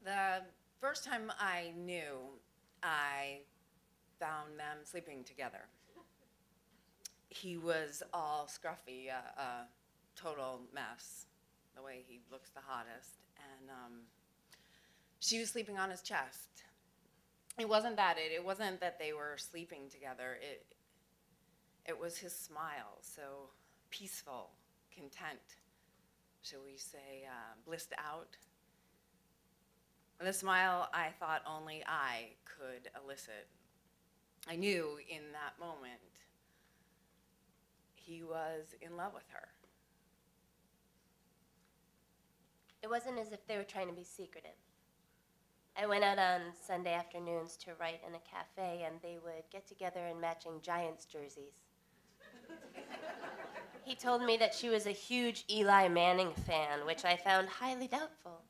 The first time I knew, I found them sleeping together. He was all scruffy, a total mess, the way he looks the hottest. And she was sleeping on his chest. It wasn't that they were sleeping together. It was his smile, so peaceful, content, shall we say, blissed out. The smile I thought only I could elicit. I knew in that moment he was in love with her. It wasn't as if they were trying to be secretive. I went out on Sunday afternoons to write in a cafe, and they would get together in matching Giants jerseys. He told me that she was a huge Eli Manning fan, which I found highly doubtful.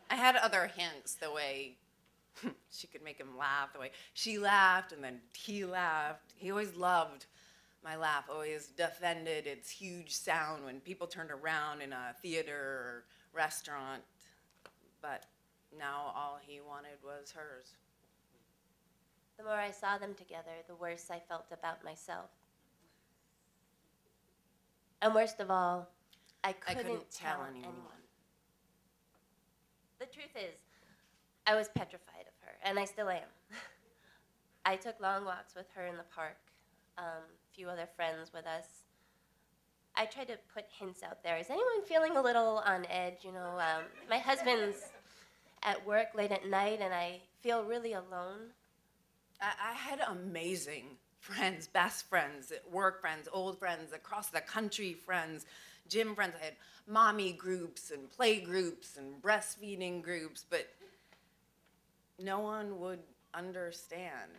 I had other hints, the way she could make him laugh, the way she laughed and then he laughed. He always loved my laugh, always defended its huge sound when people turned around in a theater or restaurant. But now all he wanted was hers. The more I saw them together, the worse I felt about myself. And worst of all, I couldn't tell anyone. The truth is, I was petrified of her, and I still am. I took long walks with her in the park, a few other friends with us. I tried to put hints out there. Is anyone feeling a little on edge? You know, my husband's at work late at night, and I feel really alone. I had amazing friends, best friends, work friends, old friends, across the country friends, gym friends. I had mommy groups and play groups and breastfeeding groups, but no one would understand.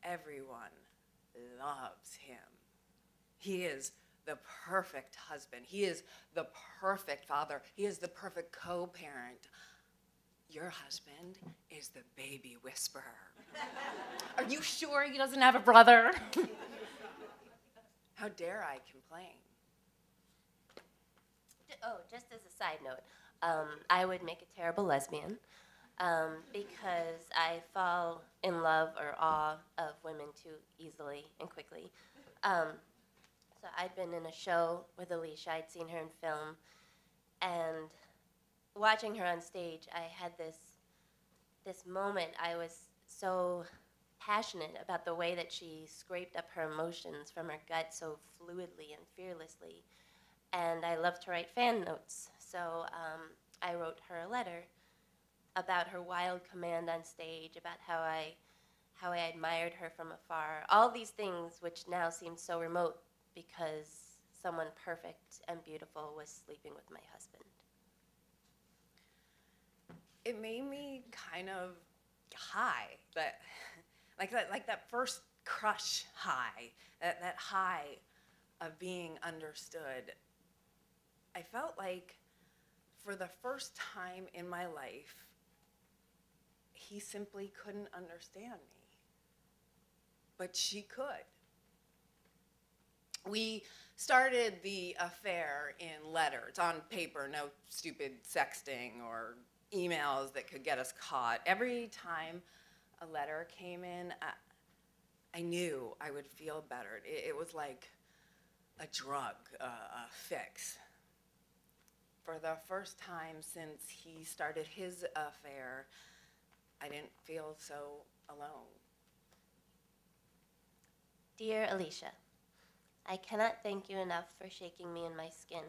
Everyone loves him. He is the perfect husband. He is the perfect father. He is the perfect co-parent. Your husband is the baby whisperer. Are you sure he doesn't have a brother? How dare I complain? Oh, just as a side note, I would make a terrible lesbian because I fall in love or awe of women too easily and quickly. So I'd been in a show with Alysia. I'd seen her in film, and watching her on stage, I had this moment. I was so passionate about the way that she scraped up her emotions from her gut so fluidly and fearlessly. And I love to write fan notes, so I wrote her a letter about her wild command on stage, about how I admired her from afar. All these things which now seem so remote because someone perfect and beautiful was sleeping with my husband. It made me kind of high, like that first crush high, that high of being understood. I felt like for the first time in my life, he simply couldn't understand me, but she could. We started the affair in letters, on paper, no stupid sexting or emails that could get us caught. Every time a letter came in, I knew I would feel better. It was like a drug, a fix. For the first time since he started his affair, I didn't feel so alone. Dear Alysia, I cannot thank you enough for shaking me in my skin.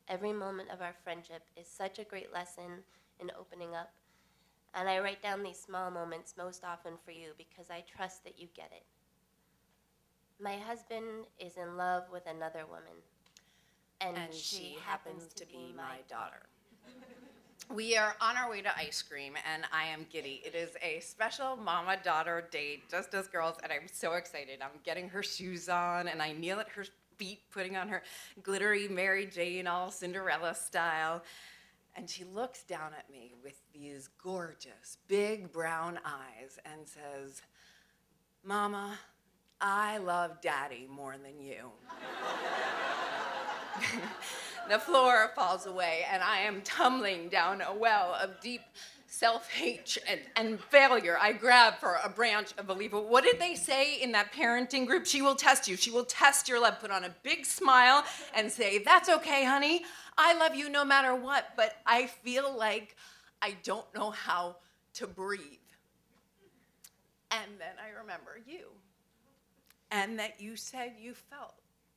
Every moment of our friendship is such a great lesson in opening up, and I write down these small moments most often for you because I trust that you get it. My husband is in love with another woman, and she happens to be my daughter. We are on our way to ice cream, and I am giddy. It is a special mama-daughter date, just as girls, and I'm so excited. I'm getting her shoes on, and I kneel at her feet, putting on her glittery Mary Jane, all Cinderella style. And she looks down at me with these gorgeous, big brown eyes and says, "Mama, I love Daddy more than you." The floor falls away, and I am tumbling down a well of deep self-hate and failure. I grab for a branch of a leaf. What did they say in that parenting group? She will test you. She will test your love. Put on a big smile and say, "That's okay, honey. I love you no matter what, but I feel like I don't know how to breathe." And then I remember you, and that you said you felt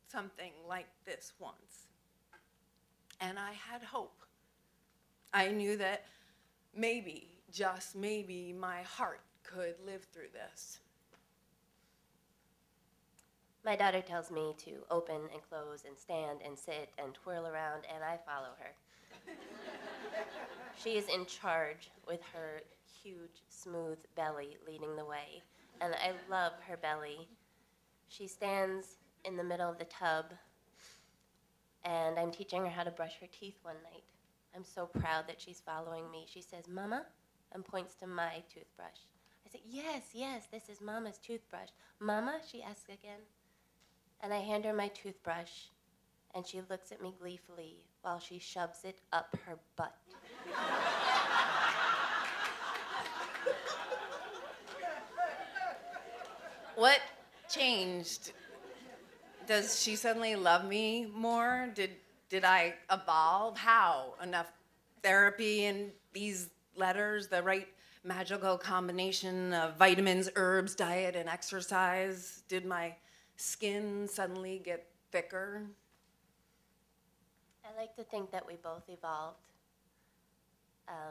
something like this once. And I had hope. I knew that maybe, just maybe, my heart could live through this. My daughter tells me to open and close and stand and sit and twirl around, and I follow her. She is in charge with her huge, smooth belly leading the way, and I love her belly. She stands in the middle of the tub, and I'm teaching her how to brush her teeth one night. I'm so proud that she's following me. She says, "Mama," and points to my toothbrush. I say, "Yes, yes, this is Mama's toothbrush." "Mama?" she asks again. And I hand her my toothbrush, and she looks at me gleefully while she shoves it up her butt. What changed? Does she suddenly love me more? Did I evolve? How? Enough therapy in these letters, the right magical combination of vitamins, herbs, diet, and exercise? Did my skin suddenly get thicker? I like to think that we both evolved.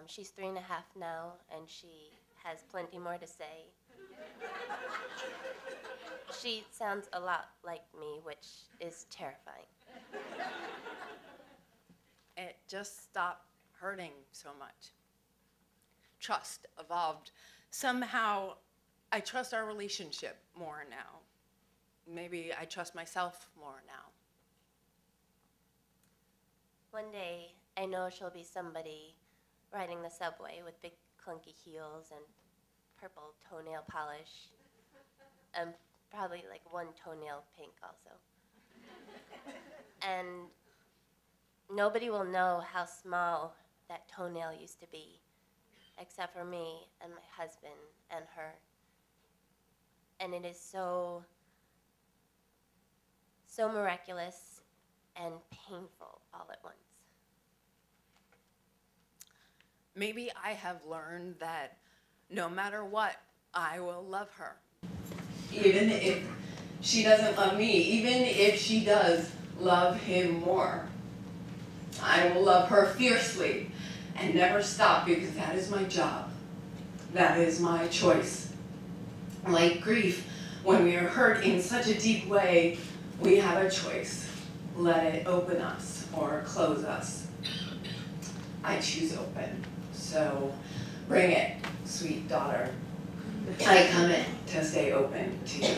She's 3.5 now, and she has plenty more to say. She sounds a lot like me, which is terrifying. It just stopped hurting so much. Trust evolved. Somehow, I trust our relationship more now. Maybe I trust myself more now. One day, I know she'll be somebody riding the subway with big clunky heels and purple toenail polish, and probably like one toenail pink also. And nobody will know how small that toenail used to be, except for me and my husband and her. And it is so miraculous and painful all at once. Maybe I have learned that no matter what, I will love her. Even if she doesn't love me, even if she does love him more, I will love her fiercely and never stop, because that is my job. That is my choice. Like grief, when we are hurt in such a deep way, we have a choice. Let it open us or close us. I choose open. So bring it, sweet daughter. I come in to stay open to you.